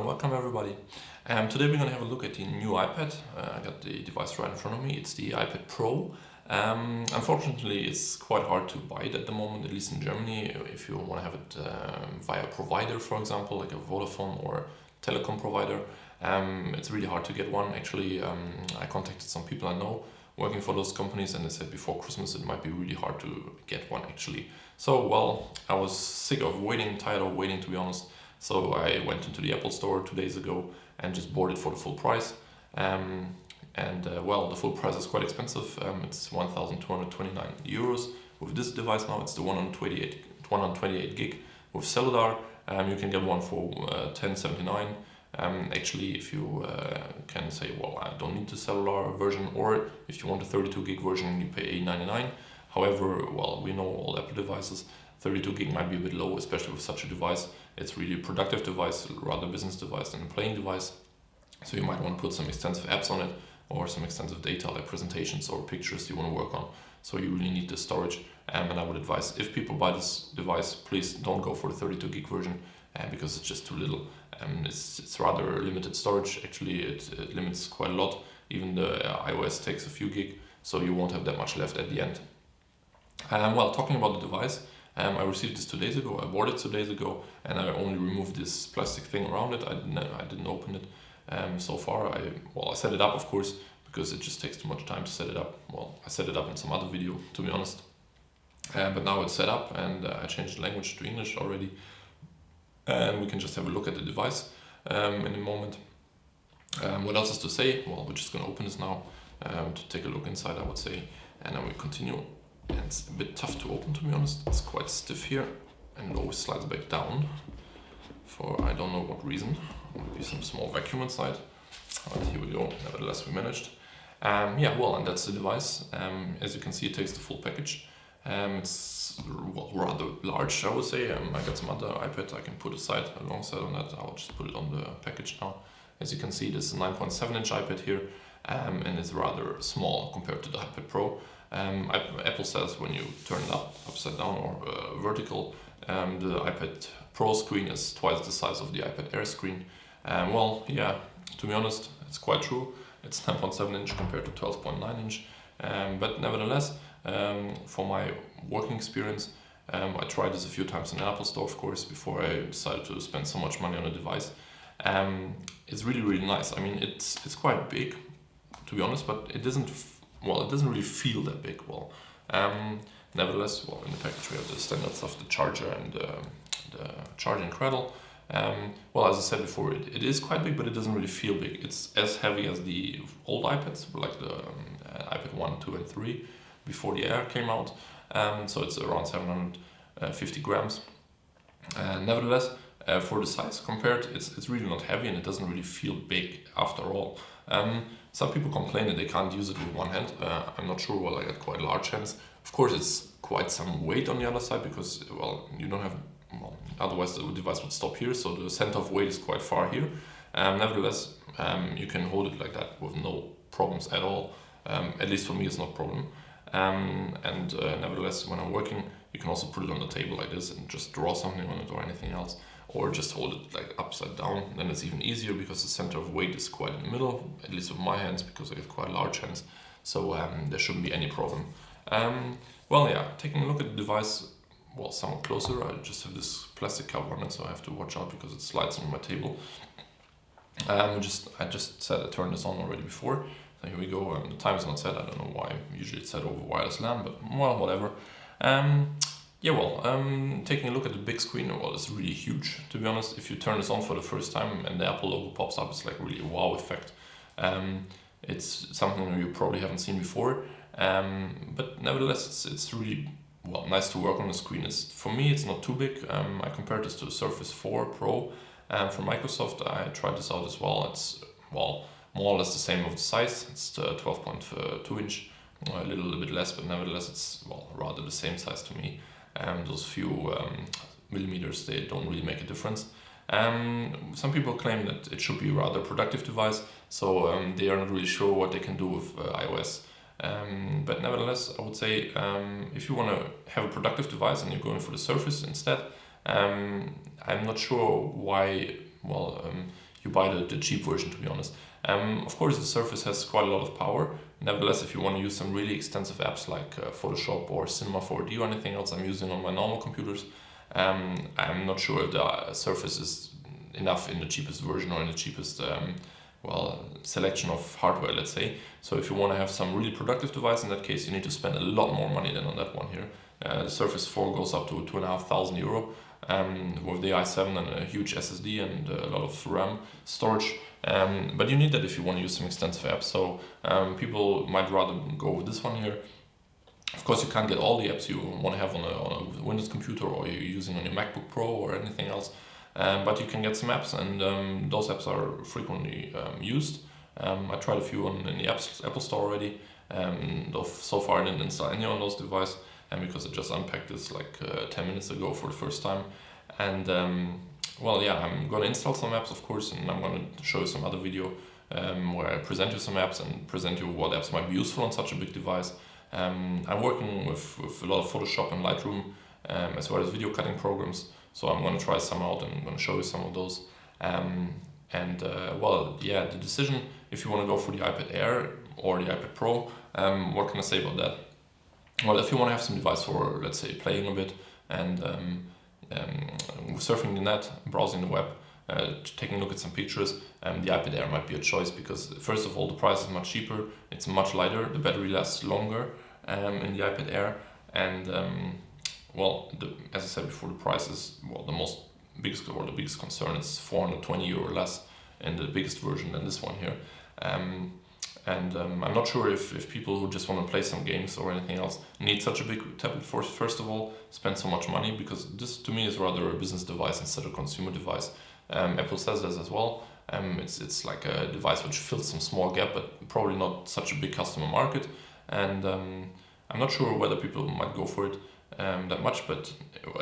welcome everybody. Today we're going to have a look at the new iPad. I got the device right in front of me. It's the iPad Pro. Unfortunately, it's quite hard to buy it at the moment, at least in Germany. If you want to have it via a provider, for example, like a Vodafone or telecom provider, it's really hard to get one. Actually, I contacted some people I know working for those companies, and they said before Christmas it might be really hard to get one actually. So, well, I was sick of waiting, tired of waiting, to be honest. So I went into the Apple Store 2 days ago and just bought it for the full price. Well, the full price is quite expensive. It's 1,229 euros. With this device now, it's the 128 gig with cellular. You can get one for 1079. Actually, if you can say, well, I don't need the cellular version, or if you want a 32 gig version, you pay $899. However, well, we know all Apple devices, 32 gig might be a bit low, especially with such a device. It's really a productive device, rather business device than a playing device. So you might want to put some extensive apps on it or some extensive data like presentations or pictures you want to work on. So you really need the storage. And I would advise, if people buy this device, please don't go for the 32 gig version because it's just too little. It's rather limited storage. Actually, it limits quite a lot. Even the iOS takes a few gig, so you won't have that much left at the end. Well, talking about the device, I received this 2 days ago. I bought it 2 days ago, and I only removed this plastic thing around it. I didn't open it so far. I set it up, of course, because it just takes too much time to set it up. Well, I set it up in some other video, to be honest. But now it's set up, and I changed the language to English already. And we can just have a look at the device in a moment. What else is to say? Well, we're just going to open this now to take a look inside, I would say, and then we continue. And it's a bit tough to open, to be honest. It's quite stiff here and it always slides back down for I don't know what reason. Maybe some small vacuum inside. But here we go. Nevertheless, we managed. And that's the device. As you can see, it takes the full package. It's rather large, I would say. I got some other iPad I can put alongside on that. I'll just put it on the package now. As you can see, this is a 9.7 inch iPad here, and it's rather small compared to the iPad Pro. Apple says when you turn it upside down or vertical, the iPad Pro screen is twice the size of the iPad Air screen. To be honest, it's quite true. It's 9.7 inch compared to 12.9 inch. But nevertheless, for my working experience, I tried this a few times in the Apple Store, of course, before I decided to spend so much money on a device. It's really, really nice. I mean, it's quite big, to be honest, but it doesn't really feel that big. Nevertheless, in the package we have the standard stuff, the charger and the charging cradle. As I said before, it is quite big, but it doesn't really feel big. It's as heavy as the old iPads, like the iPad 1, 2, and 3 before the Air came out. So it's around 750 grams. Nevertheless, for the size compared, it's really not heavy and it doesn't really feel big after all. Some people complain that they can't use it with one hand. I'm not sure, I got quite large hands. Of course, it's quite some weight on the other side because, you don't have, otherwise the device would stop here, so the center of weight is quite far here. Nevertheless, you can hold it like that with no problems at all. At least for me, it's not a problem. Nevertheless, when I'm working, you can also put it on the table like this and just draw something on it or anything else, or just hold it like upside down. Then it's even easier because the center of weight is quite in the middle, at least with my hands, because I have quite large hands. So there shouldn't be any problem. Taking a look at the device, somewhat closer, I just have this plastic cover on it, so I have to watch out because it slides on my table. I just said I turned this on already before. So here we go. The time is not set. I don't know why. Usually it's set over wireless LAN, but whatever. Taking a look at the big screen, it's really huge, to be honest. If you turn this on for the first time and the Apple logo pops up, it's like really a wow effect. It's something you probably haven't seen before, but nevertheless, it's really nice to work on the screen. For me, it's not too big. I compared this to the Surface 4 Pro from Microsoft. I tried this out as well. It's more or less the same of the size. It's 12.2 inch, a little bit less, but nevertheless, it's rather the same size to me. Those few millimeters, they don't really make a difference. Some people claim that it should be a rather productive device, so they are not really sure what they can do with iOS. But nevertheless, I would say if you want to have a productive device and you're going for the Surface instead, I'm not sure why you buy the cheap version, to be honest. Of course, the Surface has quite a lot of power. Nevertheless, if you want to use some really extensive apps like Photoshop or Cinema 4D or anything else I'm using on my normal computers, I'm not sure if the Surface is enough in the cheapest version or in the cheapest selection of hardware, let's say. So if you want to have some really productive device, in that case you need to spend a lot more money than on that one here. The Surface 4 goes up to €2,500 with the i7 and a huge SSD and a lot of RAM storage. But you need that if you want to use some extensive apps. So people might rather go with this one here. Of course, you can't get all the apps you want to have on a Windows computer or you're using on your MacBook Pro or anything else. But you can get some apps, and those apps are frequently used. I tried a few in the Apple Store already. Though so far I didn't install any on those devices, because I just unpacked this like 10 minutes ago for the first time. And I'm going to install some apps, of course, and I'm going to show you some other video where I present you some apps and present you what apps might be useful on such a big device. I'm working with a lot of Photoshop and Lightroom, as well as video cutting programs. So I'm going to try some out and I'm going to show you some of those. The decision if you want to go for the iPad Air or the iPad Pro, what can I say about that? Well, if you want to have some device for, let's say, playing a bit and surfing the net, browsing the web, taking a look at some pictures, the iPad Air might be a choice because, first of all, the price is much cheaper, it's much lighter, the battery lasts longer in the iPad Air, and as I said before, the price is the biggest concern. It's €420 less in the biggest version than this one here. I'm not sure if people who just want to play some games or anything else need such a big tablet first of all, spend so much money, because this to me is rather a business device instead of a consumer device. Apple says this as well. It's like a device which fills some small gap, but probably not such a big customer market. And I'm not sure whether people might go for it that much, but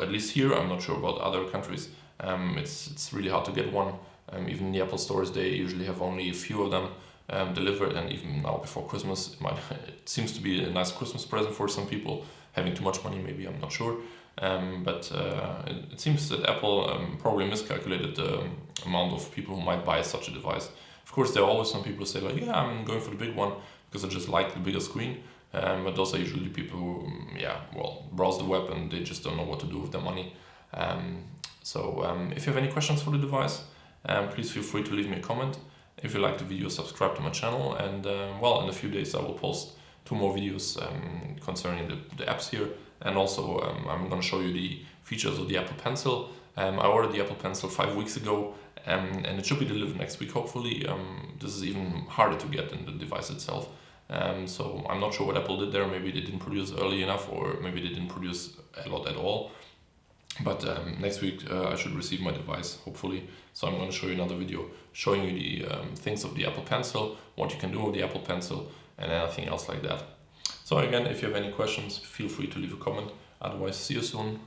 at least here, I'm not sure about other countries. It's really hard to get one. Even in the Apple stores, they usually have only a few of them delivered, and even now before Christmas, it seems to be a nice Christmas present for some people. Having too much money, maybe, I'm not sure. But it seems that Apple probably miscalculated the amount of people who might buy such a device. Of course, there are always some people who say like, yeah, I'm going for the big one because I just like the bigger screen. But those are usually people who, browse the web and they just don't know what to do with their money. If you have any questions for the device, please feel free to leave me a comment. If you like the video, subscribe to my channel, and in a few days I will post 2 more videos concerning the apps here, and also I'm going to show you the features of the Apple Pencil. I ordered the Apple Pencil 5 weeks ago, and it should be delivered next week, hopefully. This is even harder to get than the device itself. So I'm not sure what Apple did there. Maybe they didn't produce early enough, or maybe they didn't produce a lot at all. But next week I should receive my device, hopefully. So I'm going to show you another video showing you the things of the Apple Pencil, what you can do with the Apple Pencil, and anything else like that. So again, if you have any questions, feel free to leave a comment. Otherwise, see you soon.